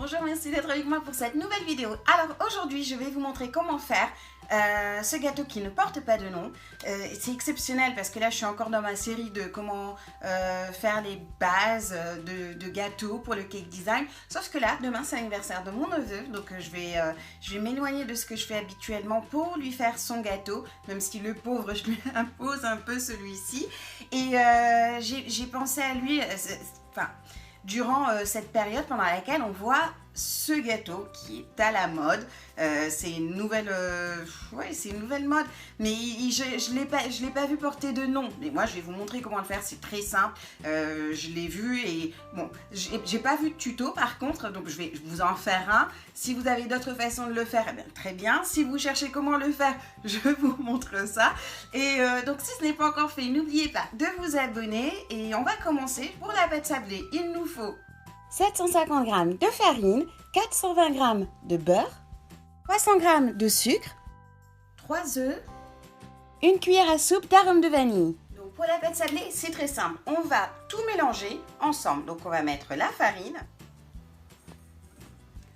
Bonjour, merci d'être avec moi pour cette nouvelle vidéo. Alors aujourd'hui, je vais vous montrer comment faire ce gâteau qui ne porte pas de nom. C'est exceptionnel parce que là, je suis encore dans ma série de comment faire les bases de gâteaux pour le cake design. Sauf que là, demain, c'est l'anniversaire de mon neveu. Donc je vais m'éloigner de ce que je fais habituellement pour lui faire son gâteau. Même si le pauvre, je lui impose un peu celui-ci. Et j'ai pensé à lui... durant cette période pendant laquelle on voit ce gâteau qui est à la mode. C'est une nouvelle mode, mais je l'ai pas vu porter de nom. Mais moi je vais vous montrer comment le faire, c'est très simple. Je l'ai vu et bon, j'ai pas vu de tuto par contre, donc je vais vous en faire un. Si vous avez d'autres façons de le faire, eh bien, très bien. Si vous cherchez comment le faire, je vous montre ça. Et donc si ce n'est pas encore fait, n'oubliez pas de vous abonner et on va commencer. Pour la pâte sablée, il nous faut 750 g de farine, 420 g de beurre, 300 g de sucre, 3 œufs, une cuillère à soupe d'arôme de vanille. Donc pour la pâte sablée, c'est très simple. On va tout mélanger ensemble. Donc on va mettre la farine.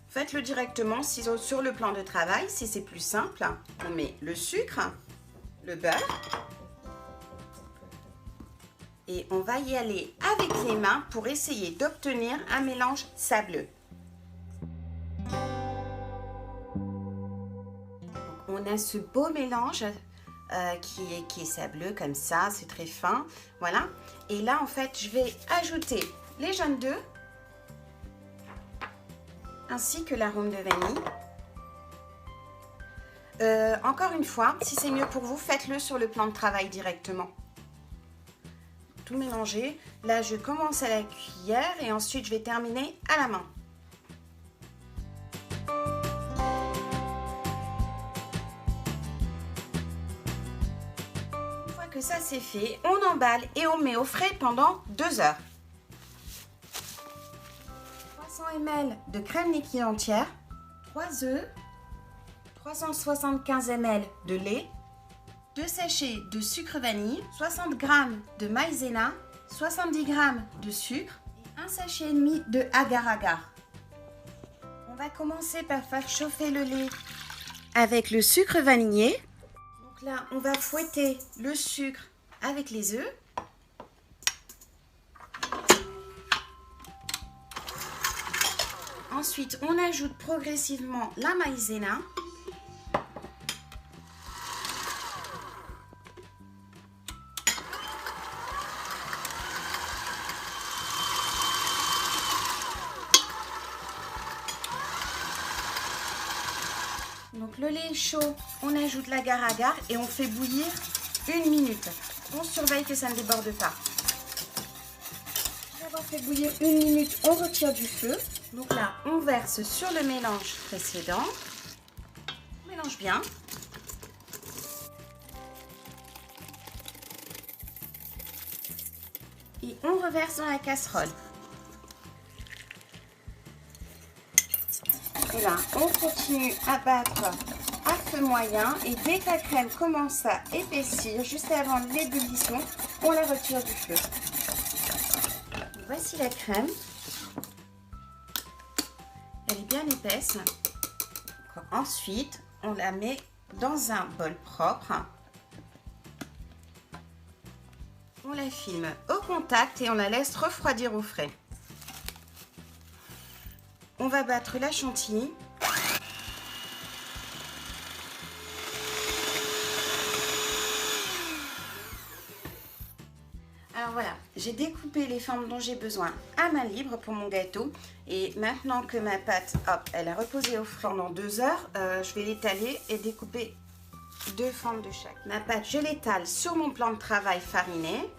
Faites-le directement sur le plan de travail, si c'est plus simple. On met le sucre, le beurre. Et on va y aller avec les mains pour essayer d'obtenir un mélange sableux. Donc on a ce beau mélange qui est sableux comme ça, c'est très fin. Voilà. Et là, en fait, je vais ajouter les jaunes d'œufs ainsi que l'arôme de vanille. Encore une fois, si c'est mieux pour vous, faites-le sur le plan de travail directement. Tout mélanger. Là, je commence à la cuillère et ensuite je vais terminer à la main. Une fois que ça c'est fait, on emballe et on met au frais pendant 2 heures. 300 ml de crème liquide entière, 3 œufs, 375 ml de lait, 2 sachets de sucre vanille, 60 g de maïzena, 70 g de sucre et 1 sachet et demi de agar-agar. On va commencer par faire chauffer le lait avec le sucre vanillé. Donc là, on va fouetter le sucre avec les œufs. Ensuite, on ajoute progressivement la maïzena. Donc le lait est chaud, on ajoute l'agar-agar et on fait bouillir 1 minute. On surveille que ça ne déborde pas. Après avoir fait bouillir 1 minute, on retire du feu. Donc là, on verse sur le mélange précédent. On mélange bien. Et on reverse dans la casserole. Et là, on continue à battre à feu moyen et dès que la crème commence à épaissir, juste avant l'ébullition, on la retire du feu. Voici la crème. Elle est bien épaisse. Ensuite, on la met dans un bol propre. On la filme au contact et on la laisse refroidir au frais. On va battre la chantilly. Alors voilà, j'ai découpé les formes dont j'ai besoin à main libre pour mon gâteau. Et maintenant que ma pâte, hop, elle a reposé au frais pendant 2 heures, je vais l'étaler et découper 2 formes de chaque. Ma pâte, je l'étale sur mon plan de travail fariné.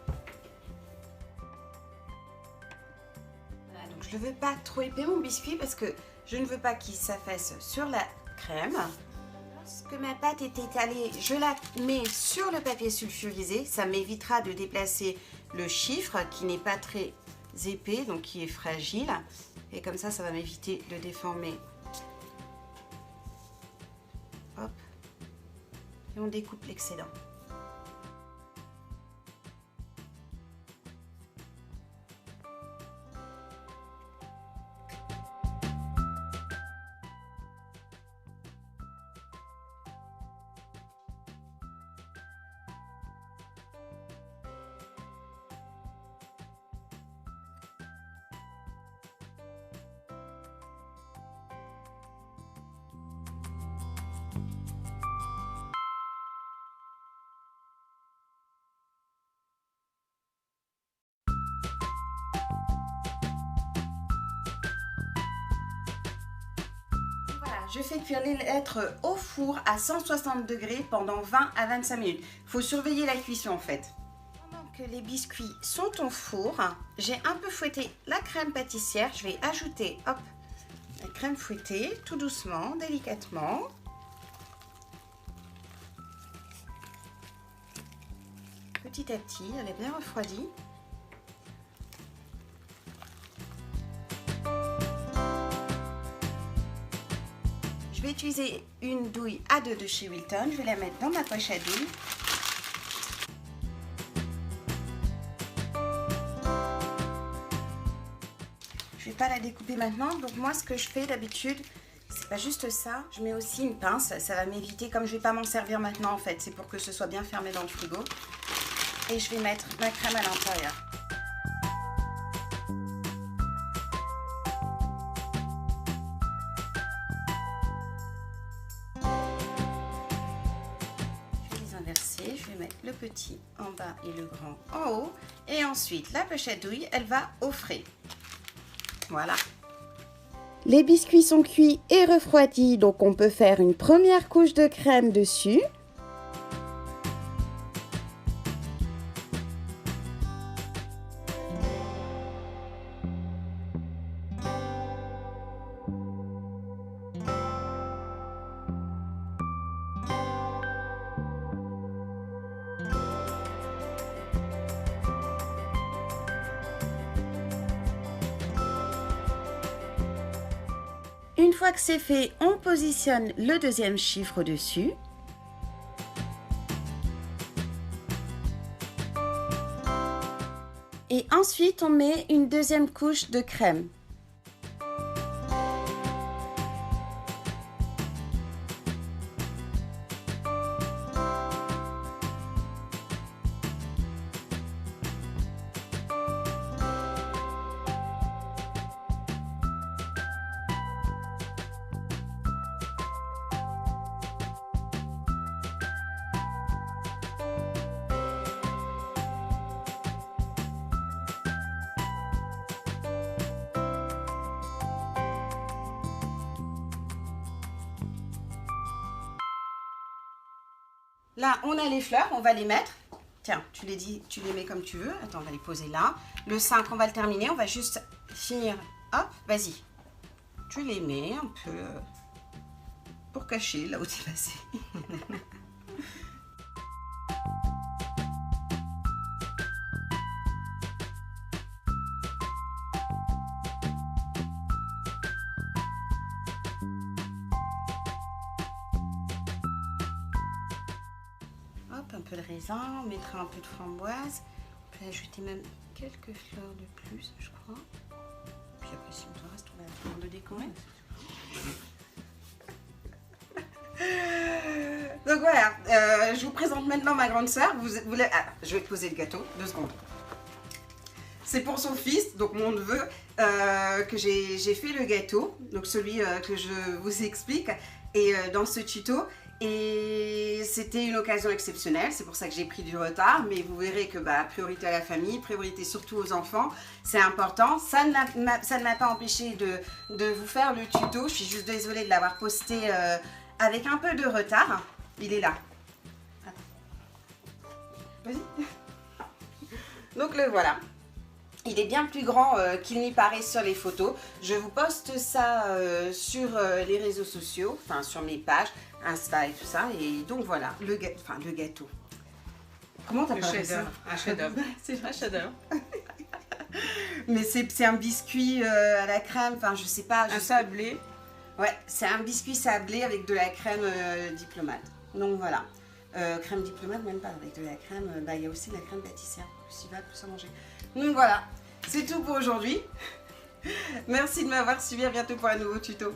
Je ne veux pas trop épais mon biscuit parce que je ne veux pas qu'il s'affaisse sur la crème. Lorsque ma pâte est étalée, je la mets sur le papier sulfurisé. Ça m'évitera de déplacer le chiffre qui n'est pas très épais, donc qui est fragile. Et comme ça va m'éviter de déformer. Hop. Et on découpe l'excédent. je fais cuire les lettres au four à 160 degrés pendant 20 à 25 minutes. Il faut surveiller la cuisson en fait. Pendant que les biscuits sont au four, j'ai un peu fouetté la crème pâtissière. Je vais ajouter, hop, la crème fouettée, tout doucement, délicatement. Petit à petit, elle est bien refroidie. Je vais utiliser une douille A2 de chez Wilton. Je vais la mettre dans ma poche à douille. Je ne vais pas la découper maintenant. Donc moi, ce que je fais d'habitude, c'est pas juste ça. Je mets aussi une pince. Ça va m'éviter, comme je ne vais pas m'en servir maintenant en fait, c'est pour que ce soit bien fermé dans le frigo. Et je vais mettre ma crème à l'intérieur. Je vais mettre le petit en bas et le grand en haut. Et ensuite, la poche à douille, elle va au frais. Voilà. Les biscuits sont cuits et refroidis, donc on peut faire une première couche de crème dessus. Une fois que c'est fait, on positionne le deuxième chiffre au-dessus. Et ensuite, on met une deuxième couche de crème. Là, on a les fleurs, on va les mettre. Tiens, tu les mets comme tu veux. Attends, on va les poser là. Le 5, on va le terminer. On va juste finir. Hop, vas-y. Tu les mets un peu pour cacher là où tu es passé. Un peu de raisin, on mettra un peu de framboise, on peut ajouter même quelques fleurs de plus, je crois. Puis après, si on reste, on va faire de décorer. Donc voilà, je vous présente maintenant ma grande sœur. Je vais poser le gâteau, 2 secondes. C'est pour son fils, donc mon neveu, que j'ai fait le gâteau, donc celui que je vous explique, et dans ce tuto. Et c'était une occasion exceptionnelle, c'est pour ça que j'ai pris du retard, mais vous verrez que priorité à la famille, priorité surtout aux enfants, c'est important. Ça ne m'a pas empêché de vous faire le tuto, je suis juste désolée de l'avoir posté avec un peu de retard. Il est là. Vas-y. Donc le voilà. Il est bien plus grand qu'il n'y paraît sur les photos. Je vous poste ça sur les réseaux sociaux, enfin sur mes pages, Insta et tout ça. Et donc voilà, le gâteau. Comment t'appelles ça? Un chef-d'œuvre. C'est un chef-d'œuvre. Mais c'est un biscuit à la crème, enfin je sais pas. Un sablé. Ouais, c'est un biscuit sablé avec de la crème diplomate. Donc voilà. Crème diplomate, même pas avec de la crème. Il y a aussi de la crème pâtissière. Plus il va, plus à manger. Donc voilà, c'est tout pour aujourd'hui. Merci de m'avoir suivi. À bientôt pour un nouveau tuto.